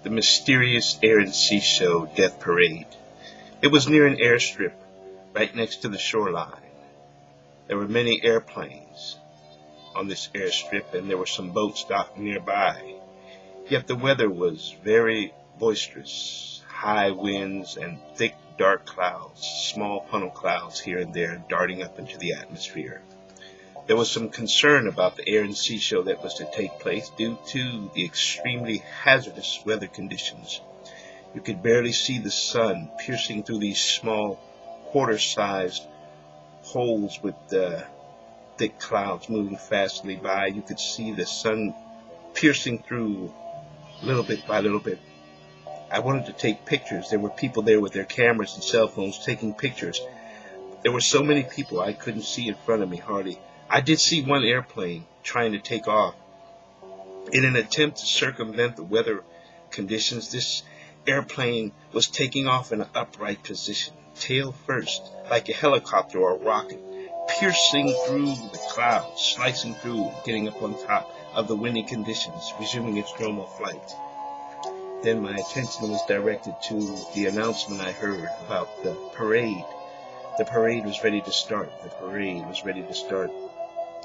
The mysterious AirSea show Death Parade. It was near an airstrip right next to the shoreline. There were many airplanes on this airstrip, and there were some boats docked nearby. Yet the weather was very boisterous, high winds and thick dark clouds, small funnel clouds here and there darting up into the atmosphere. There was some concern about the air and sea show that was to take place due to the extremely hazardous weather conditions. You could barely see the sun piercing through these small quarter-sized holes with the thick clouds moving fastly by. You could see the sun piercing through little bit by little bit. I wanted to take pictures. There were people there with their cameras and cell phones taking pictures. There were so many people I couldn't see in front of me hardly. I did see one airplane trying to take off. In an attempt to circumvent the weather conditions, this airplane was taking off in an upright position, tail first, like a helicopter or a rocket, piercing through the clouds, slicing through, getting up on top of the windy conditions, resuming its normal flight. Then my attention was directed to the announcement I heard about the parade. The parade was ready to start. The parade was ready to start.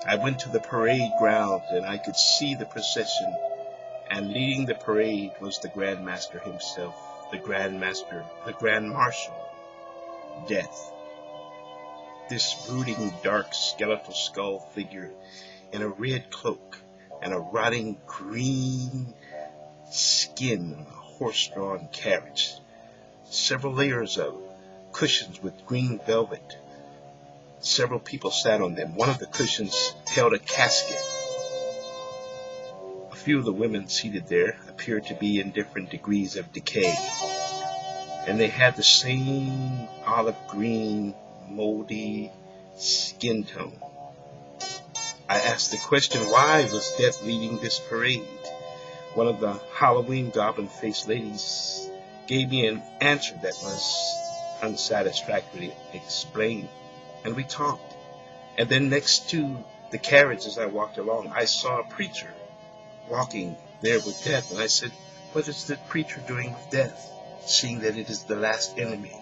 I went to the parade ground and I could see the procession, and leading the parade was the Grand Master himself, the Grand Master, the Grand Marshal, Death. This brooding, dark, skeletal skull figure in a red cloak and a rotting green skin on a horse-drawn carriage. Several layers of cushions with green velvet. Several people sat on them. One of the cushions held a casket. A few of the women seated there appeared to be in different degrees of decay, and they had the same olive green, moldy skin tone. I asked the question, why was Death leading this parade? One of the Halloween goblin-faced ladies gave me an answer that was unsatisfactorily explained, and we talked. And then next to the carriage as I walked along, I saw a preacher walking there with Death, and I said, what is the preacher doing with Death, seeing that it is the last enemy?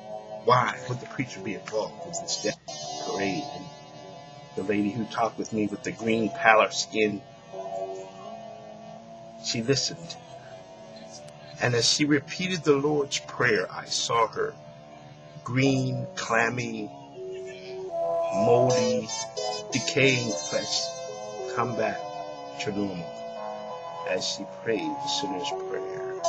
Why would the preacher be involved in this Death parade? And the lady who talked with me with the green pallor skin, she listened. And as she repeated the Lord's Prayer, I saw her green, clammy, moldy, decaying flesh come back to normal as she prayed the sinner's prayer.